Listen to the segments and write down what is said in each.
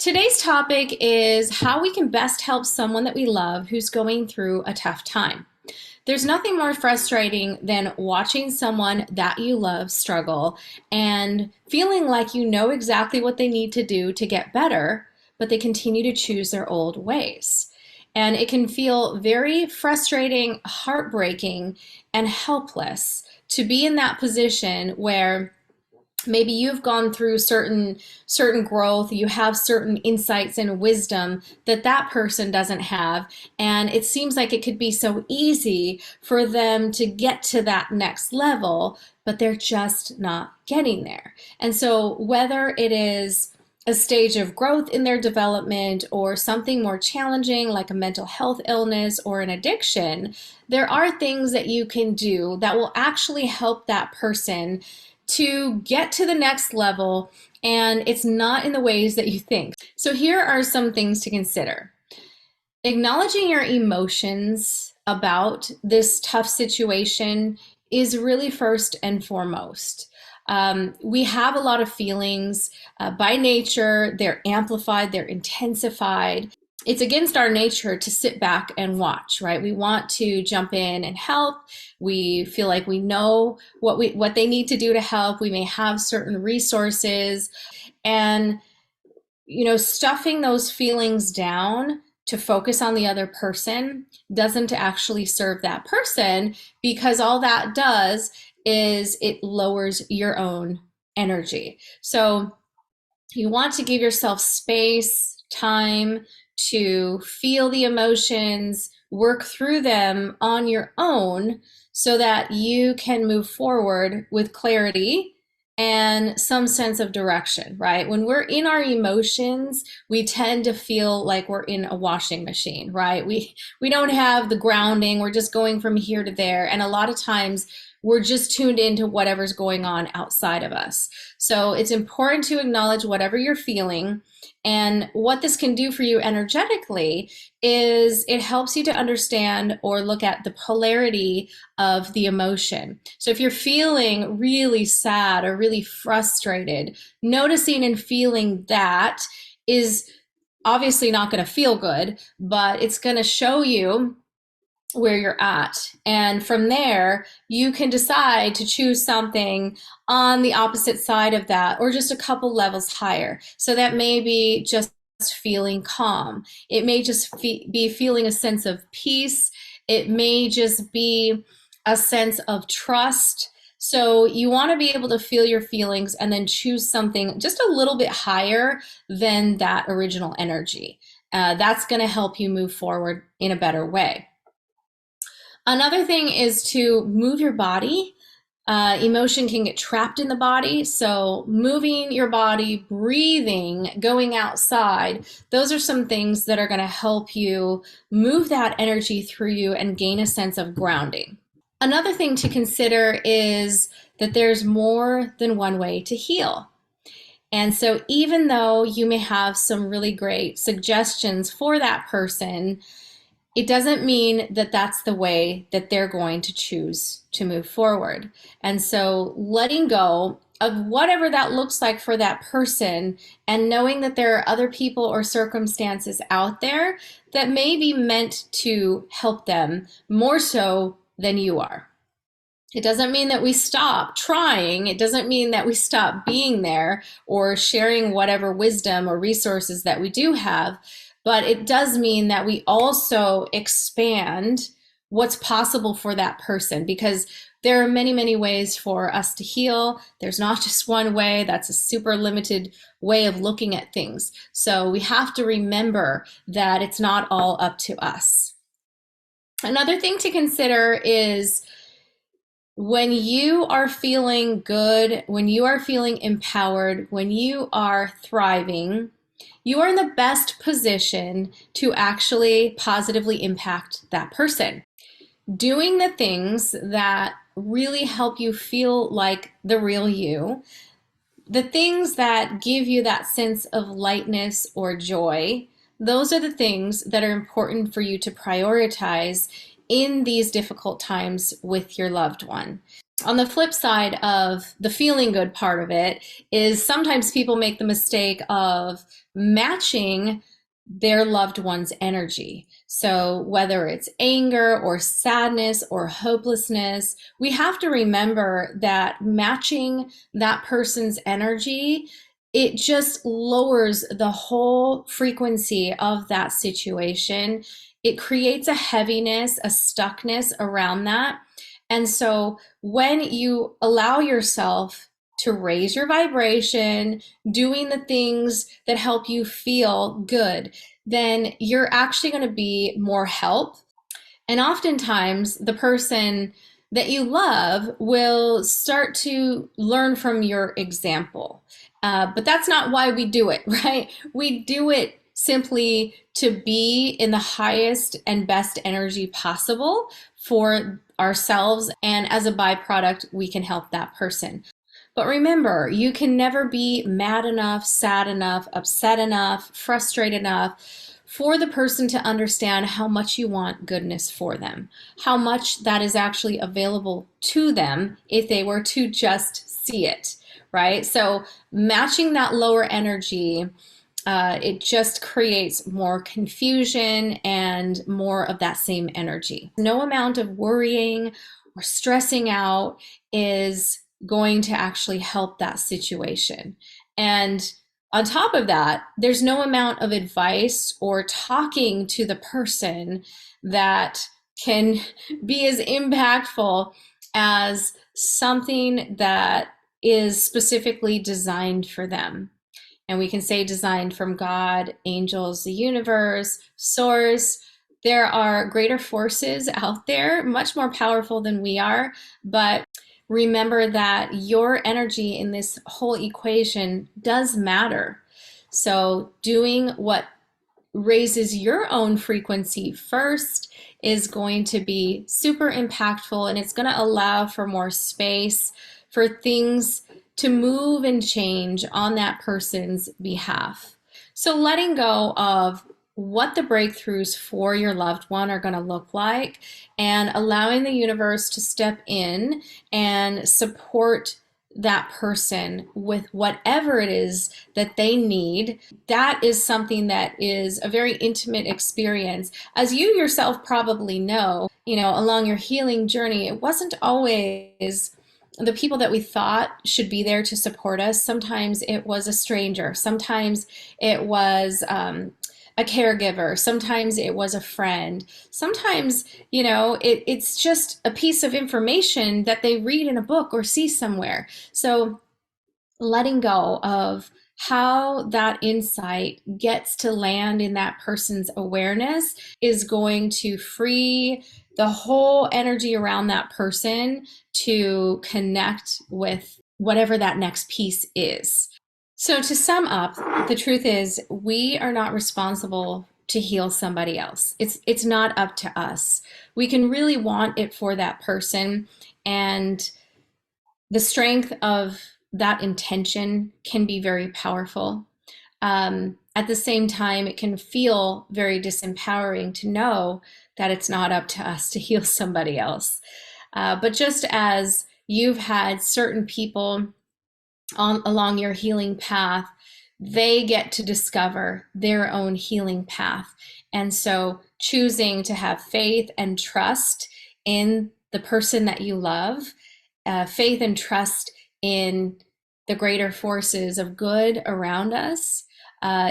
Today's topic is how we can best help someone that we love who's going through a tough time. There's nothing more frustrating than watching someone that you love struggle and feeling like you know exactly what they need to do to get better, but they continue to choose their old ways. And it can feel very frustrating, heartbreaking, and helpless to be in that position where maybe you've gone through certain growth, you have certain insights and wisdom that that person doesn't have, and it seems like it could be so easy for them to get to that next level, but they're just not getting there. And so whether it is a stage of growth in their development or something more challenging like a mental health illness or an addiction, there are things that you can do that will actually help that person to get to the next level, and it's not in the ways that you think. So here are some things to consider. Acknowledging your emotions about this tough situation is really first and foremost. We have a lot of feelings by nature. They're amplified, they're intensified. It's against our nature to sit back and watch, right? We want to jump in and help. We feel like we know what they need to do to help. We may have certain resources, and stuffing those feelings down to focus on the other person doesn't actually serve that person, because all that does is it lowers your own energy. So you want to give yourself space, time to feel the emotions, work through them on your own so that you can move forward with clarity and some sense of direction, right? When we're in our emotions, we tend to feel like we're in a washing machine, right? We don't have the grounding. We're just going from here to there. And a lot of times we're just tuned into whatever's going on outside of us. So it's important to acknowledge whatever you're feeling. And what this can do for you energetically is it helps you to understand or look at the polarity of the emotion. So if you're feeling really sad or really frustrated, noticing and feeling that is obviously not going to feel good, but it's going to show you where you're at. And from there, you can decide to choose something on the opposite side of that, or just a couple levels higher. So that may be just feeling calm. It may just be feeling a sense of peace. It may just be a sense of trust. So you want to be able to feel your feelings and then choose something just a little bit higher than that original energy. That's going to help you move forward in a better way. Another thing is to move your body. Emotion can get trapped in the body, so moving your body, breathing, going outside, those are some things that are going to help you move that energy through you and gain a sense of grounding. Another thing to consider is that there's more than one way to heal. And so even though you may have some really great suggestions for that person, it doesn't mean that that's the way that they're going to choose to move forward. And so letting go of whatever that looks like for that person, and knowing that there are other people or circumstances out there that may be meant to help them more so than you are. It doesn't mean that we stop trying. It doesn't mean that we stop being there or sharing whatever wisdom or resources that we do have. But it does mean that we also expand what's possible for that person, because there are many, many ways for us to heal. There's not just one way. That's a super limited way of looking at things. So we have to remember that it's not all up to us. Another thing to consider is when you are feeling good, when you are feeling empowered, when you are thriving, you are in the best position to actually positively impact that person. Doing the things that really help you feel like the real you, the things that give you that sense of lightness or joy, those are the things that are important for you to prioritize in these difficult times with your loved one. On the flip side of the feeling good part of it is sometimes people make the mistake of matching their loved one's energy. So whether it's anger or sadness or hopelessness, we have to remember that matching that person's energy, it just lowers the whole frequency of that situation. It creates a heaviness, a stuckness around that. And so when you allow yourself to raise your vibration, doing the things that help you feel good, then you're actually going to be more help. And oftentimes, the person that you love will start to learn from your example. But that's not why we do it, right? We do it simply to be in the highest and best energy possible for ourselves. And as a byproduct, we can help that person. But remember, you can never be mad enough, sad enough, upset enough, frustrated enough for the person to understand how much you want goodness for them, how much that is actually available to them if they were to just see it, right? So matching that lower energy, it just creates more confusion and more of that same energy. No amount of worrying or stressing out is going to actually help that situation. And on top of that, there's no amount of advice or talking to the person that can be as impactful as something that is specifically designed for them. And we can say designed from God, angels, the universe, source. There are greater forces out there, much more powerful than we are, but remember that your energy in this whole equation does matter. So doing what raises your own frequency first is going to be super impactful, and it's going to allow for more space for things to move and change on that person's behalf. So letting go of what the breakthroughs for your loved one are going to look like and allowing the universe to step in and support that person with whatever it is that they need. That is something that is a very intimate experience. As you yourself probably know, along your healing journey, it wasn't always the people that we thought should be there to support us. Sometimes it was a stranger. Sometimes it was a caregiver. Sometimes it was a friend. Sometimes, it's just a piece of information that they read in a book or see somewhere. So letting go of how that insight gets to land in that person's awareness is going to free the whole energy around that person to connect with whatever that next piece is. So to sum up, the truth is we are not responsible to heal somebody else. It's not up to us. We can really want it for that person, and the strength of that intention can be very powerful. At the same time, it can feel very disempowering to know that it's not up to us to heal somebody else. But just as you've had certain people along your healing path, they get to discover their own healing path. And so choosing to have faith and trust in the person that you love, faith and trust in the greater forces of good around us,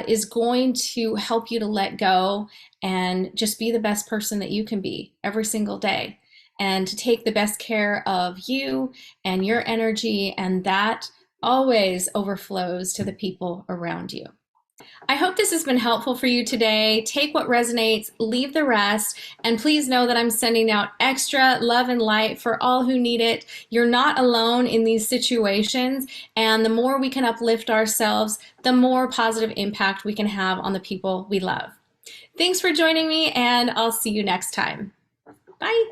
is going to help you to let go and just be the best person that you can be every single day, and to take the best care of you and your energy, and that always overflows to the people around you. I hope this has been helpful for you today. Take what resonates, leave the rest, and please know that I'm sending out extra love and light for all who need it. You're not alone in these situations, and the more we can uplift ourselves, the more positive impact we can have on the people we love. Thanks for joining me, and I'll see you next time. Bye.